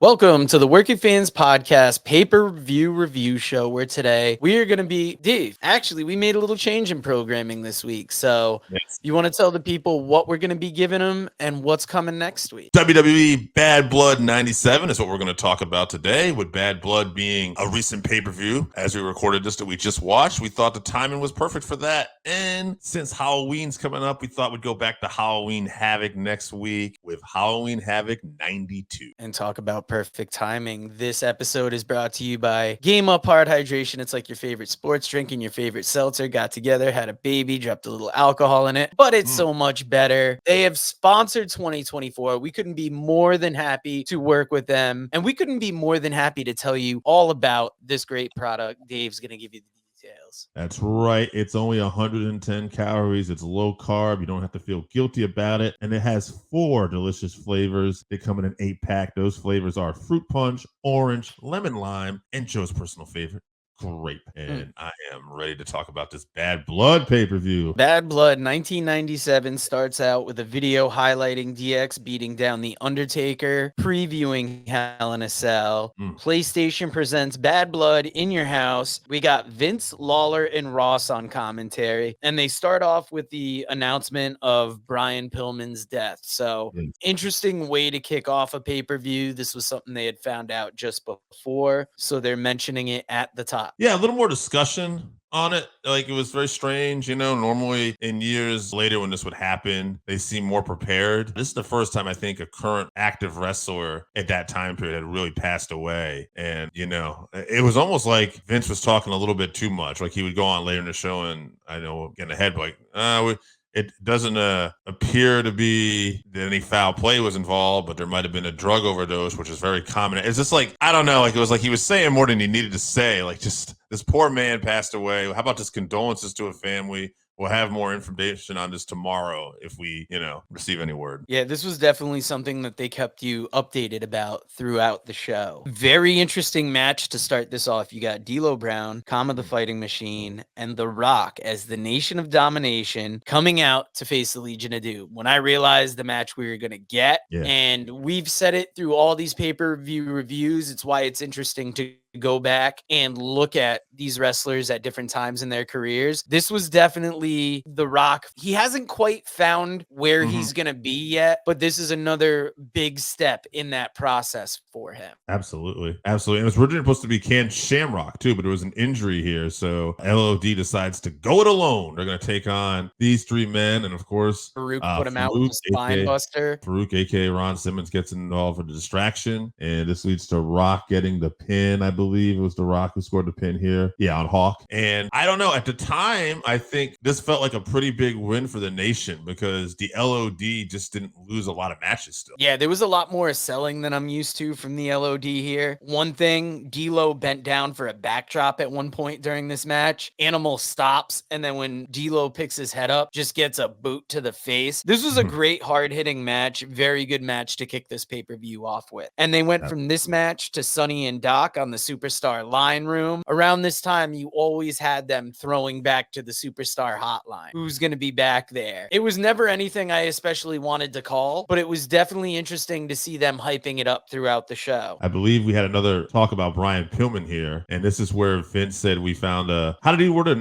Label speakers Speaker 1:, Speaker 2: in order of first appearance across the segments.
Speaker 1: Welcome to the Working Fans Podcast pay-per-view review show, where today we are going to be, Dave, actually, we made a little change in programming this week. So
Speaker 2: Yes.
Speaker 1: you want to tell the people what we're going to be giving them and what's coming next week?
Speaker 2: WWE Bad Blood 97 is what we're going to talk about today, with Bad Blood being a recent pay-per-view. As we recorded this that we just watched, we thought the timing was perfect for that. And since Halloween's coming up, we thought we'd go back to Halloween Havoc next week with Halloween Havoc 92.
Speaker 1: And talk about perfect timing. This episode is brought to you by Game Up Hard Hydration. It's like your favorite sports drink and your favorite seltzer got together, had a baby, dropped a little alcohol in it, but it's so much better. They have sponsored 2024. We couldn't be more than happy to work with them, and we couldn't be more than happy to tell you all about this great product. Dave's going to give you the details.
Speaker 2: That's right. It's only 110 calories. It's low carb. You don't have to feel guilty about it. And it has 4 delicious flavors. They come in an 8-pack. Those flavors are fruit punch, orange, lemon lime, and Joe's personal favorite, grape. And I am ready to talk about this Bad Blood pay-per-view.
Speaker 1: Bad Blood 1997 starts out with a video highlighting DX beating down the Undertaker, previewing Hell in a Cell. PlayStation presents Bad Blood in your house. We got Vince, Lawler, and Ross on commentary, and they start off with the announcement of Brian Pillman's death. So interesting way to kick off a pay-per-view. This was something they had found out just before, so they're mentioning it at the top.
Speaker 2: Yeah, a little more discussion on it. Like, it was very strange. Normally in years later when this would happen, they seem more prepared. This is the first time I think a current active wrestler at that time period had really passed away. And, it was almost like Vince was talking a little bit too much. Like, he would go on later in the show and, I know, getting ahead, like, it doesn't appear to be that any foul play was involved, but there might have been a drug overdose, which is very common. It's just like, I don't know, like, it was like he was saying more than he needed to say. Like, just, this poor man passed away. How about just condolences to a family? We'll have more information on this tomorrow if we, receive any word.
Speaker 1: Yeah, this was definitely something that they kept you updated about throughout the show. Very interesting match to start this off. You got D'Lo Brown, Kama the Fighting Machine, and The Rock as the Nation of Domination coming out to face the Legion of Doom. When I realized the match we were going to get, and we've said it through all these pay-per-view reviews, it's why it's interesting to go back and look at these wrestlers at different times in their careers. This was definitely The Rock. He hasn't quite found where he's going to be yet, but this is another big step in that process for him.
Speaker 2: Absolutely. Absolutely. And it was originally supposed to be Ken Shamrock too, but there was an injury here. So LOD decides to go it alone. They're going to take on these 3 men. And of course,
Speaker 1: Farouk put him out with a spine buster.
Speaker 2: Farouk, aka Ron Simmons, gets involved with the distraction. And this leads to Rock getting the pin. I believe it was The Rock who scored the pin here. Yeah, on Hawk. And I don't know, at the time, I think this felt like a pretty big win for the Nation because the LOD just didn't lose a lot of matches still.
Speaker 1: Yeah, there was a lot more selling than I'm used to from the LOD here. One thing, D'Lo bent down for a backdrop at one point during this match. Animal stops, and then when D'Lo picks his head up, just gets a boot to the face. This was a great hard-hitting match. Very good match to kick this pay-per-view off with. And they went from this match to Sonny and Doc on the Superstar line room. Around this time, you always had them throwing back to the Superstar hotline. Who's going to be back there? It was never anything I especially wanted to call, but it was definitely interesting to see them hyping it up throughout the show.
Speaker 2: I believe we had another talk about Brian Pillman here, and this is where Vince said we found how did he word it?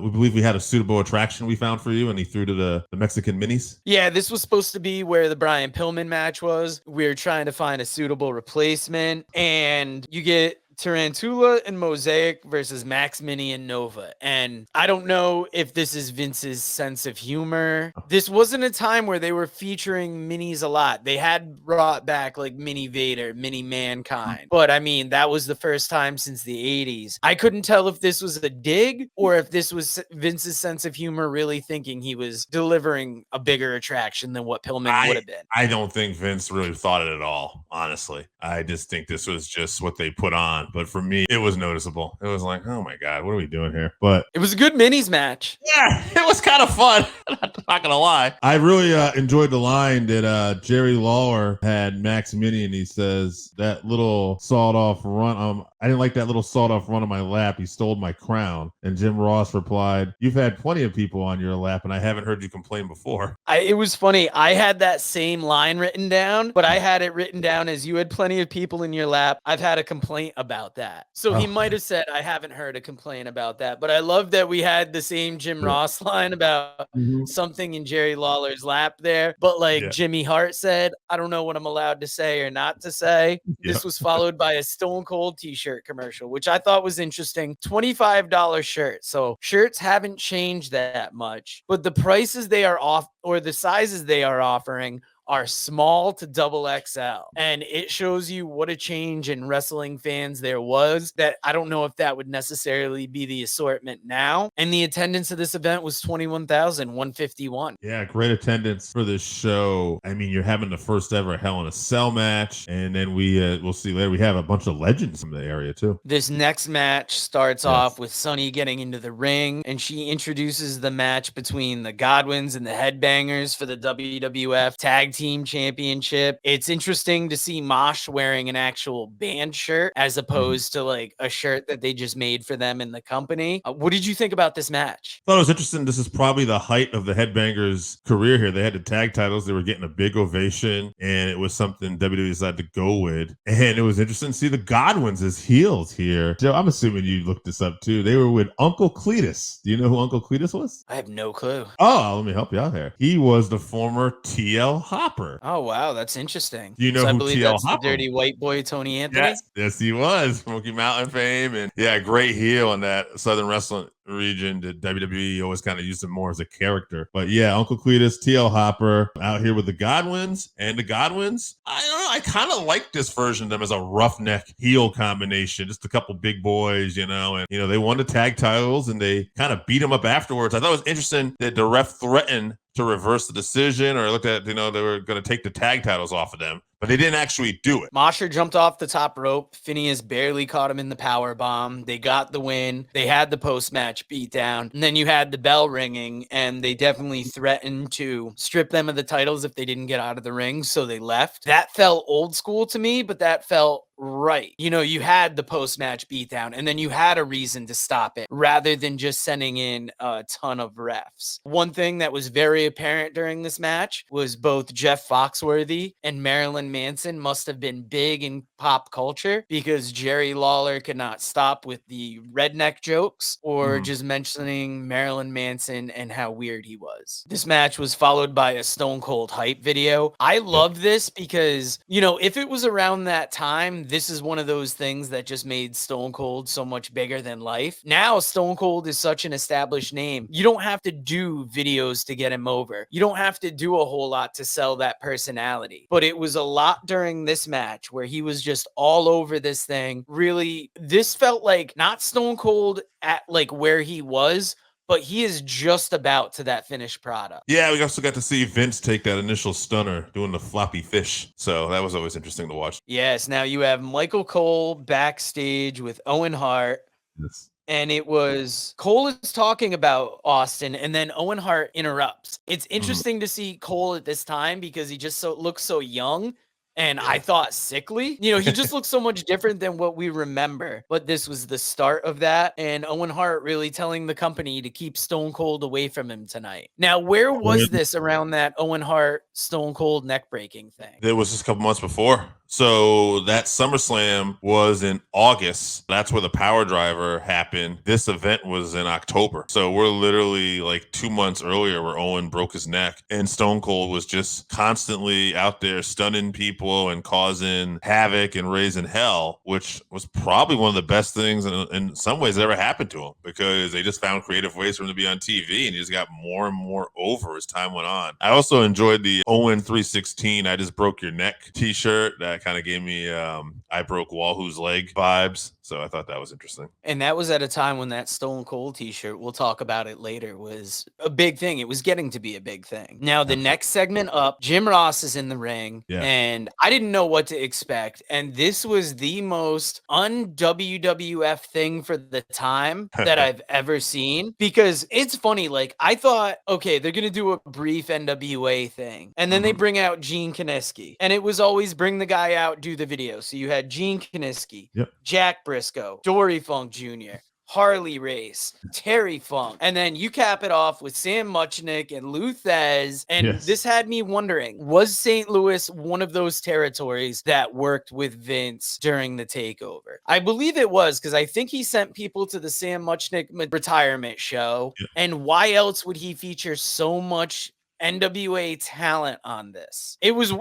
Speaker 2: We believe we had a suitable attraction we found for you, and he threw to the Mexican minis.
Speaker 1: Yeah, this was supposed to be where the Brian Pillman match was. We were trying to find a suitable replacement, and you get Tarantula and Mosaic versus Max Mini and Nova. And I don't know if this is Vince's sense of humor. This wasn't a time where they were featuring minis a lot. They had brought back like Mini Vader, Mini Mankind. But I mean, that was the first time since the 80s. I couldn't tell if this was a dig or if this was Vince's sense of humor really thinking he was delivering a bigger attraction than what Pillman would have been.
Speaker 2: I don't think Vince really thought it at all, honestly. I just think this was just what they put on want. But for me, it was noticeable. It was like, oh my God, what are we doing here? But
Speaker 1: it was a good minis match.
Speaker 2: yeah, it was kind of fun. Not gonna lie. I really enjoyed the line that Jerry Lawler had Max Mini, and he says that little sawed-off run. I didn't like that little sawed-off run on my lap. He stole my crown. And Jim Ross replied, "You've had plenty of people on your lap, and I haven't heard you complain before."
Speaker 1: It was funny. I had that same line written down, but I had it written down as you had plenty of people in your lap. I've had a complaint about that. So he might have said, I haven't heard a complaint about that. But I love that we had the same Jim Ross line about something in Jerry Lawler's lap there. But like Jimmy Hart said, I don't know what I'm allowed to say or not to say. This was followed by a Stone Cold t-shirt commercial, which I thought was interesting. $25 shirt. So shirts haven't changed that much, but the prices they are off, or the sizes they are offering, are small to double XL. And it shows you what a change in wrestling fans there was, that I don't know if that would necessarily be the assortment now. And the attendance of this event was 21,151.
Speaker 2: Yeah, great attendance for this show. I mean, you're having the first ever Hell in a Cell match. And then we'll see later, we have a bunch of legends from the area too.
Speaker 1: This next match starts off with Sunny getting into the ring, and she introduces the match between the Godwins and the Headbangers for the WWF Tag Team Championship. It's interesting to see Mosh wearing an actual band shirt as opposed to like a shirt that they just made for them in the company. What did you think about this match?
Speaker 2: I thought it was interesting. This is probably the height of the Headbangers' career here. They had the tag titles. They were getting a big ovation, and it was something WWE decided to go with. And it was interesting to see the Godwins as heels here. Joe, I'm assuming you looked this up too. They were with Uncle Cletus. Do you know who Uncle Cletus was?
Speaker 1: I have no clue.
Speaker 2: Oh, let me help you out here. He was the former TL Hopper.
Speaker 1: Oh, wow. That's interesting.
Speaker 2: Do you know who
Speaker 1: I believe
Speaker 2: TL
Speaker 1: that's
Speaker 2: Hopper?
Speaker 1: The dirty white boy, Tony Anthony?
Speaker 2: Yes, he was. Smoky Mountain fame. And yeah, great heel in that Southern wrestling region. The WWE always kind of used him more as a character. But yeah, Uncle Cletus, TL Hopper out here with the Godwins. And the Godwins, I don't know, I kind of like this version of them as a roughneck heel combination. Just a couple big boys, and they won the tag titles and they kind of beat them up afterwards. I thought it was interesting that the ref threatened to reverse the decision, or looked at, they were going to take the tag titles off of them, but they didn't actually do it.
Speaker 1: Mosher jumped off the top rope. Phineas barely caught him in the power bomb. They got the win. They had the post-match beatdown. And then you had the bell ringing, and they definitely threatened to strip them of the titles if they didn't get out of the ring, so they left. That felt old school to me, but that felt right. You had the post-match beatdown, and then you had a reason to stop it rather than just sending in a ton of refs. One thing that was very apparent during this match was both Jeff Foxworthy and Marilyn Manson must have been big in pop culture, because Jerry Lawler could not stop with the redneck jokes or just mentioning Marilyn Manson and how weird he was. This match was followed by a Stone Cold hype video. I love this because, if it was around that time, this is one of those things that just made Stone Cold so much bigger than life. Now Stone Cold is such an established name. You don't have to do videos to get him over. You don't have to do a whole lot to sell that personality. But it was a lot during this match where he was just all over this thing. Really, this felt like not Stone Cold at like where he was, but he is just about to that finished product.
Speaker 2: Yeah, we also got to see Vince take that initial stunner doing the floppy fish. So that was always interesting to watch.
Speaker 1: Yes, now you have Michael Cole backstage with Owen Hart.
Speaker 2: Yes.
Speaker 1: And it was Cole is talking about Austin, and then Owen Hart interrupts. It's interesting to see Cole at this time because he just looks so young. And I thought sickly. He just looks so much different than what we remember. But this was the start of that. And Owen Hart really telling the company to keep Stone Cold away from him tonight. Now, where was this around that Owen Hart Stone Cold neck breaking thing?
Speaker 2: It was just a couple months before. So that SummerSlam was in August. That's where the power driver happened. This event was in October. So we're literally like 2 months earlier where Owen broke his neck, and Stone Cold was just constantly out there stunning people and causing havoc and raising hell, which was probably one of the best things in some ways that ever happened to him, because they just found creative ways for him to be on TV, and he just got more and more over as time went on. I also enjoyed the Owen 316 I Just Broke Your Neck t-shirt. That kind of gave me I Broke Wahoo's leg vibes. So I thought that was interesting.
Speaker 1: And that was at a time when that Stone Cold t-shirt, we'll talk about it later, was a big thing. It was getting to be a big thing. Now, the
Speaker 2: Absolutely.
Speaker 1: next segment up, Jim Ross is in the ring,
Speaker 2: Yeah.
Speaker 1: and I didn't know what to expect. And this was the most un-WWF thing for the time that I've ever seen, because it's funny. Like, I thought, okay, they're going to do a brief NWA thing, and then they
Speaker 2: Mhm.
Speaker 1: bring out Gene Kiniski, and it was always bring the guy out, do the video. So you had Gene Kiniski,
Speaker 2: Yep.
Speaker 1: Jack Briscoe, Dory Funk Jr., Harley Race, Terry Funk, and then you cap it off with Sam Muchnick and Lou Thez. And
Speaker 2: Yes.
Speaker 1: this had me wondering, was St. Louis one of those territories that worked with Vince during the takeover? I believe it was, because I think he sent people to the Sam Muchnick retirement show.
Speaker 2: Yeah.
Speaker 1: And why else would he feature so much NWA talent on this? It was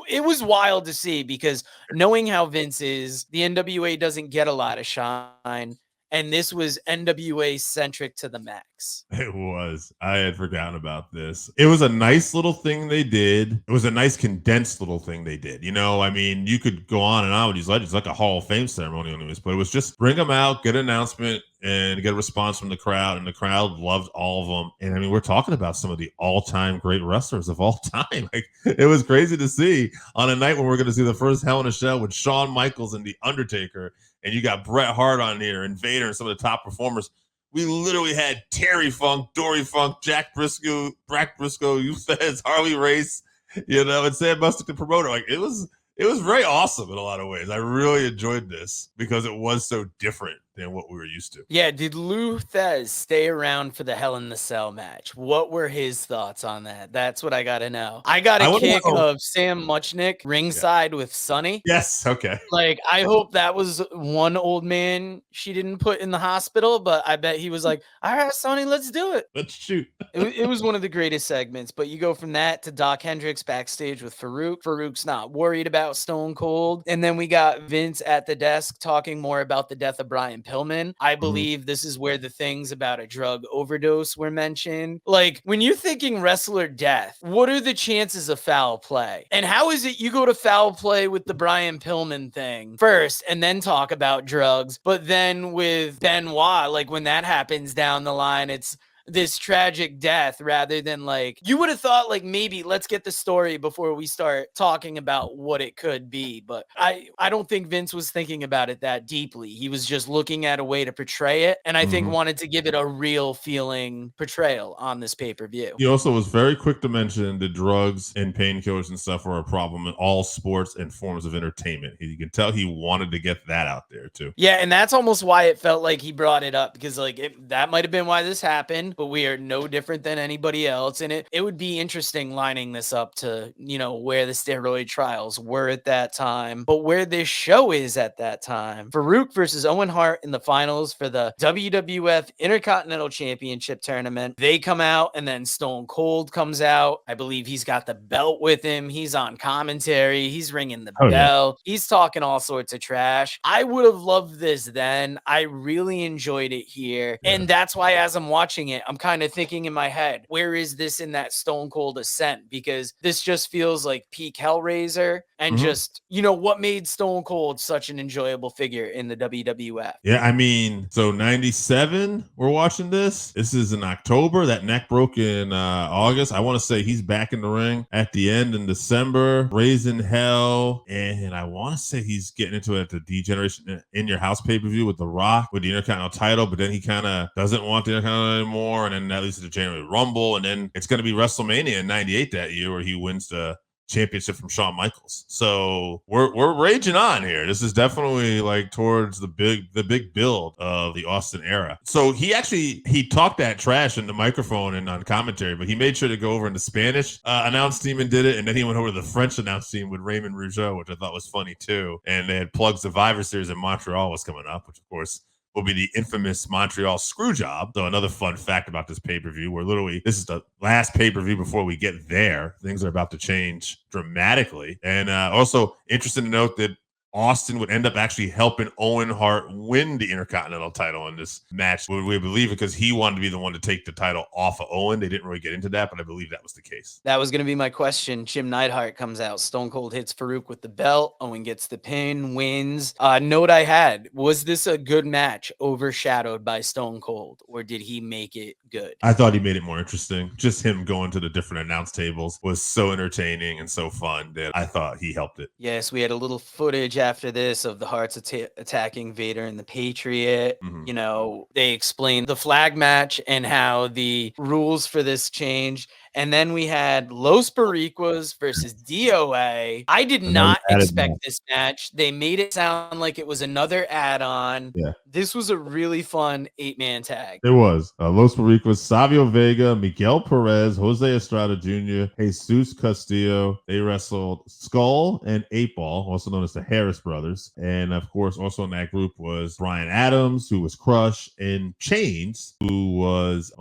Speaker 1: wild to see, because knowing how Vince is, the NWA doesn't get a lot of shine, and this was NWA centric to the max.
Speaker 2: It was. I had forgotten about this. It was a nice little thing they did. It was a nice condensed little thing they did. You know, I mean, you could go on and on with these legends, like a Hall of Fame ceremony on this, but it was just bring them out, get an announcement, and get a response from the crowd. And the crowd loved all of them. And I mean, we're talking about some of the all-time great wrestlers of all time. Like, it was crazy to see on a night when we're going to see the first Hell in a Cell with Shawn Michaels and the Undertaker, and you got Bret Hart on here and Vader and some of the top performers. We literally had Terry Funk, Dory Funk, Jack Briscoe, Fez, Harley Race, you know, and Sam Muchnick, the promoter. Like, it was very awesome in a lot of ways. I really enjoyed this because it was so different than what we were used to.
Speaker 1: Yeah, did Lou Thez stay around for the Hell in the Cell match? What were his thoughts on that? That's what I got to know. I got a kick of Sam Muchnick ringside with Sonny.
Speaker 2: Yes, okay.
Speaker 1: Like, I hope that was one old man she didn't put in the hospital, but I bet he was like, all right, Sonny, let's do it.
Speaker 2: Let's shoot.
Speaker 1: It was one of the greatest segments, but you go from that to Doc Hendricks backstage with Farouk. Farouk's not worried about Stone Cold. And then we got Vince at the desk talking more about the death of Brian Pillman. I believe this is where the things about a drug overdose were mentioned. Like, when you're thinking wrestler death, what are the chances of foul play? And how is it you go to foul play with the Brian Pillman thing first and then talk about drugs? But then with Benoit, like, when that happens down the line, it's this tragic death rather than, like, you would have thought, like, maybe let's get the story before we start talking about what it could be. But I don't think Vince was thinking about it that deeply. He was just looking at a way to portray it, and I think wanted to give it a real feeling portrayal on this pay-per-view.
Speaker 2: He also was very quick to mention that drugs and painkillers and stuff are a problem in all sports and forms of entertainment. You can tell he wanted to get that out there too.
Speaker 1: Yeah, and that's almost why it felt like he brought it up, because, like, that might have been why this happened, but we are no different than anybody else. And it would be interesting lining this up to, you know, where the steroid trials were at that time, but where this show is at that time. Farouk versus Owen Hart in the finals for the WWF Intercontinental Championship tournament. They come out, and then Stone Cold comes out. I believe he's got the belt with him. He's on commentary. He's ringing the bell. Yeah. He's talking all sorts of trash. I would have loved this then. I really enjoyed it here. Yeah. And that's why, as I'm watching it, I'm kind of thinking in my head, where is this in that Stone Cold ascent? Because this just feels like peak Hellraiser, and just, you know, what made Stone Cold such an enjoyable figure in the WWF.
Speaker 2: Yeah, I mean, so 97, we're watching this. This is in October. That neck broke in August. I want to say he's back in the ring at the end in December, raising hell. And I want to say he's getting into it at the D-Generation in Your House pay-per-view with The Rock with the Intercontinental title, but then he kind of doesn't want the Intercontinental anymore. And then that leads to the January Rumble. And then it's going to be WrestleMania in 98 that year where he wins the championship from Shawn Michaels. So we're raging on here. This is definitely like towards the big build of the Austin era. So he talked that trash in the microphone and on commentary, but he made sure to go over into Spanish announce team and did it, and then he went over to the French announce team with Raymond Rougeau, which I thought was funny too. And they had plugged Survivor Series in Montreal was coming up, which of course will be the infamous Montreal screw job. So another fun fact about this pay-per-view, where literally this is the last pay-per-view before we get there. Things are about to change dramatically. And also interesting to note that Austin would end up actually helping Owen Hart win the Intercontinental title in this match. We believe because he wanted to be the one to take the title off of Owen. They didn't really get into that, but I believe that was the case.
Speaker 1: That was going to be my question. Jim Neidhart comes out. Stone Cold hits Farouk with the belt. Owen gets the pin, wins. Note I had, was this a good match overshadowed by Stone Cold, or did he make it good?
Speaker 2: I thought he made it more interesting. Just him going to the different announce tables was so entertaining and so fun that I thought he helped it.
Speaker 1: Yes, we had a little footage after this of the Hearts attacking Vader and the Patriot.
Speaker 2: Mhm.
Speaker 1: You know, they explained the flag match and how the rules for this change. And then we had Los Boricuas versus DOA. I did not expect this match. They made it sound like it was another add-on.
Speaker 2: Yeah.
Speaker 1: This was a really fun 8-man tag.
Speaker 2: It was. Los Boricuas, Savio Vega, Miguel Perez, Jose Estrada Jr., Jesus Castillo. They wrestled Skull and 8-Ball, also known as the Harris Brothers. And, of course, also in that group was Brian Adams, who was Crush, and Chains, who was,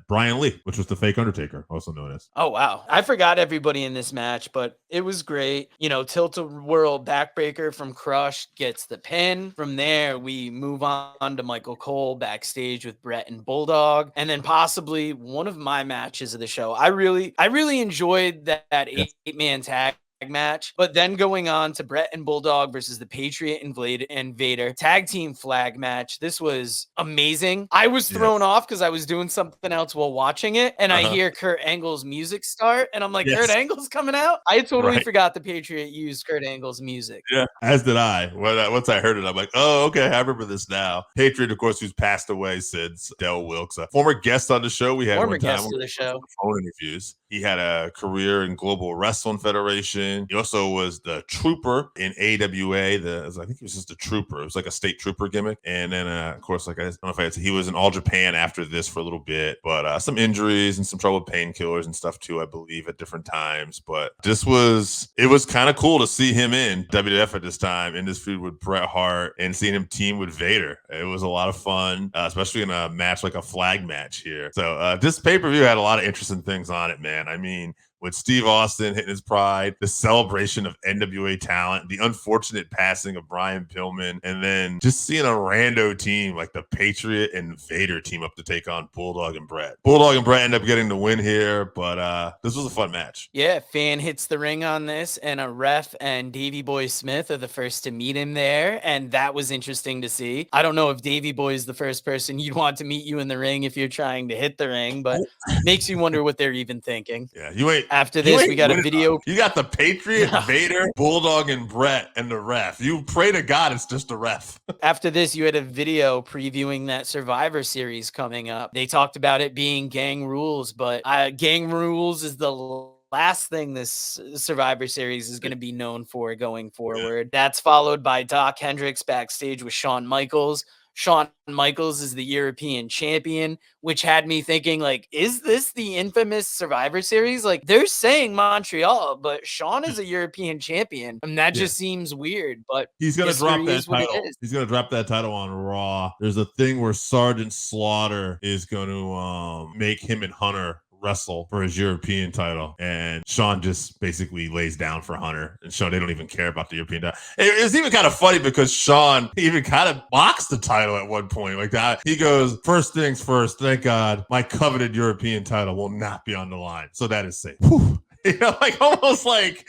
Speaker 2: Brian Lee, which was the fake Undertaker, also known as.
Speaker 1: Oh, wow. I forgot everybody in this match, but it was great. You know, Tilt-A-Whirl backbreaker from Crush gets the pin. From there, we move on to Michael Cole backstage with Brett and Bulldog. And then possibly one of my matches of the show. I really enjoyed that 8-man tag match, but then going on to Brett and Bulldog versus the Patriot and Vader tag team flag match. This was amazing. I was thrown off because I was doing something else while watching it, and I hear Kurt Angle's music start, and I'm like, Kurt Angle's coming out? I totally forgot the Patriot used Kurt Angle's music.
Speaker 2: Yeah, as did I. Once I heard it, I'm like, oh, okay, I remember this now. Patriot, of course, who's passed away since, Del Wilkes, a former guest on the show. We had
Speaker 1: former
Speaker 2: one time
Speaker 1: guest of the show.
Speaker 2: Phone interviews. He had a career in Global Wrestling Federation. He also was the trooper in AWA. I think he was just a trooper. It was like a state trooper gimmick. And then, of course, like I don't know if I had to, he was in All Japan after this for a little bit, but some injuries and some trouble with painkillers and stuff too, I believe, at different times. But it was kind of cool to see him in WWF at this time, in this feud with Bret Hart, and seeing him team with Vader. It was a lot of fun, especially in a match like a flag match here. So this pay-per-view had a lot of interesting things on it, man. I mean, with Steve Austin hitting his pride, the celebration of NWA talent, the unfortunate passing of Brian Pillman, and then just seeing a rando team like the Patriot and Vader team up to take on Bulldog and Brett. Bulldog and Brett end up getting the win here, but this was a fun match.
Speaker 1: Yeah, Fan hits the ring on this, and a ref and Davey Boy Smith are the first to meet him there, and that was interesting to see. I don't know if Davey Boy is the first person you'd want to meet you in the ring if you're trying to hit the ring, but makes you wonder what they're even thinking.
Speaker 2: Yeah, you ain't.
Speaker 1: After this, we got a video.
Speaker 2: You got the Patriot, Vader, Bulldog, and Brett, and the ref. You pray to God it's just a ref.
Speaker 1: After this, you had a video previewing that Survivor Series coming up. They talked about it being gang rules, but gang rules is the last thing this Survivor Series is going to be known for going forward. That's followed by Doc Hendricks backstage with Shawn Michaels. Shawn Michaels is the European champion, which had me thinking, like, is this the infamous Survivor Series? Like, they're saying Montreal, but Shawn is a European champion, and that just seems weird. But
Speaker 2: he's going to drop that title. He's going to drop that title on Raw. There's a thing where Sergeant Slaughter is going to make him and Hunter wrestle for his European title, and Shawn just basically lays down for Hunter, and Shawn, they don't even care about the European title. It was even kind of funny because Shawn even kind of boxed the title at one point like that. He goes, first things first, thank God my coveted European title will not be on the line, so that is safe. Whew. You know, like almost like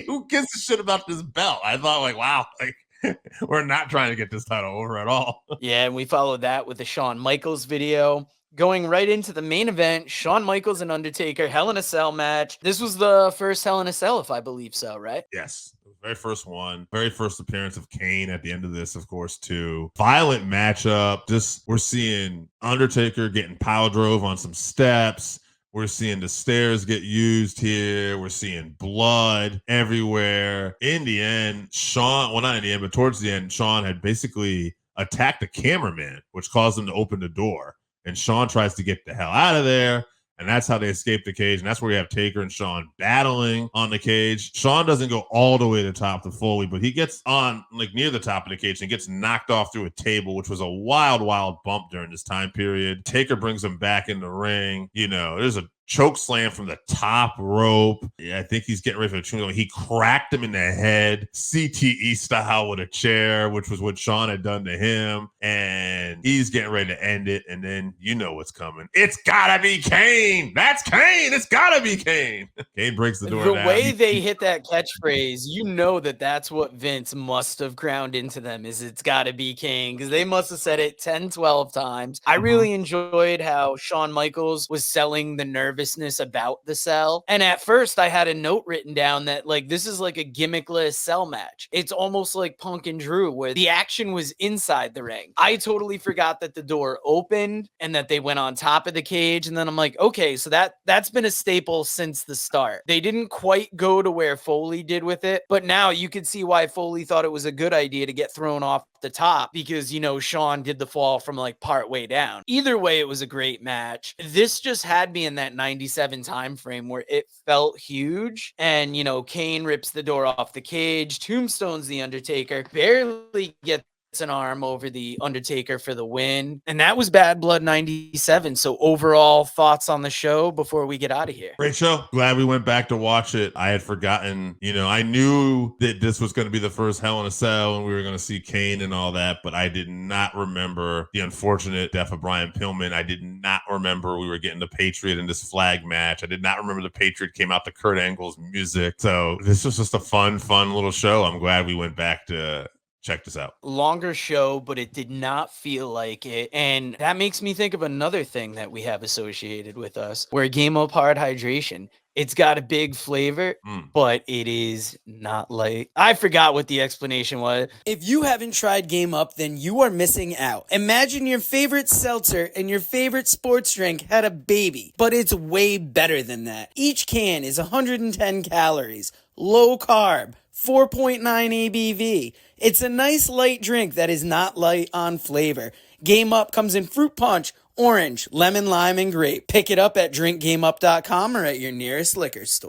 Speaker 2: who gives a shit about this belt? I thought, like, wow, like we're not trying to get this title over at all.
Speaker 1: Yeah, and we followed that with the Shawn Michaels video. Going right into the main event, Shawn Michaels and Undertaker, Hell in a Cell match. This was the first Hell in a Cell, if I believe so, right?
Speaker 2: Yes. Very first one. Very first appearance of Kane at the end of this, of course, too. Violent matchup. Just, we're seeing Undertaker getting power drove on some steps. We're seeing the stairs get used here. We're seeing blood everywhere. In the end, Shawn, well, not in the end, but towards the end, Shawn had basically attacked the cameraman, which caused him to open the door. And Shawn tries to get the hell out of there. And that's how they escape the cage. And that's where you have Taker and Shawn battling on the cage. Shawn doesn't go all the way to the top to Foley, but he gets on like near the top of the cage and gets knocked off through a table, which was a wild, wild bump during this time period. Taker brings him back in the ring. You know, there's a choke slam from the top rope. Yeah, I think he's getting ready for the tombstone. He cracked him in the head, CTE style with a chair, which was what Shawn had done to him. And he's getting ready to end it. And then you know what's coming. It's gotta be Kane. That's Kane. It's gotta be Kane. Kane breaks the door
Speaker 1: The
Speaker 2: down.
Speaker 1: way they hit that catchphrase, you know that's what Vince must have ground into them, is it's gotta be Kane, because they must have said it 10, 12 times. I really enjoyed how Shawn Michaels was selling the nervousness about the cell. And at first I had a note written down that like this is like a gimmickless cell match. It's almost like Punk and Drew, where the action was inside the ring. I totally forgot that the door opened and that they went on top of the cage. And then I'm like, okay, so that's been a staple since the start. They didn't quite go to where Foley did with it, but now you could see why Foley thought it was a good idea to get thrown off the top, because, you know, Shawn did the fall from like part way down. Either way, it was a great match. This just had me in that 97 time frame where it felt huge. And, you know, Kane rips the door off the cage, tombstones the Undertaker, barely gets an arm over the Undertaker for the win. And that was Bad Blood 97. So overall thoughts on the show before we get out of here?
Speaker 2: Great show. Glad we went back to watch it. I had forgotten, you know, I knew that this was going to be the first Hell in a Cell and we were going to see Kane and all that, but I did not remember the unfortunate death of Brian Pillman. I did not remember we were getting the Patriot in this flag match. I did not remember the Patriot came out to Kurt Angle's music. So this was just a fun little show. I'm glad we went back to check this out.
Speaker 1: Longer show, but it did not feel like it. And that makes me think of another thing that we have associated with us, where Game Up Hard Hydration. It's got a big flavor, but it is not light. I forgot what the explanation was. If you haven't tried Game Up, then you are missing out. Imagine your favorite seltzer and your favorite sports drink had a baby, but it's way better than that. Each can is 110 calories, low carb, 4.9 ABV. It's a nice light drink that is not light on flavor. Game Up comes in fruit punch, orange, lemon, lime, and grape. Pick it up at drinkgameup.com or at your nearest liquor store.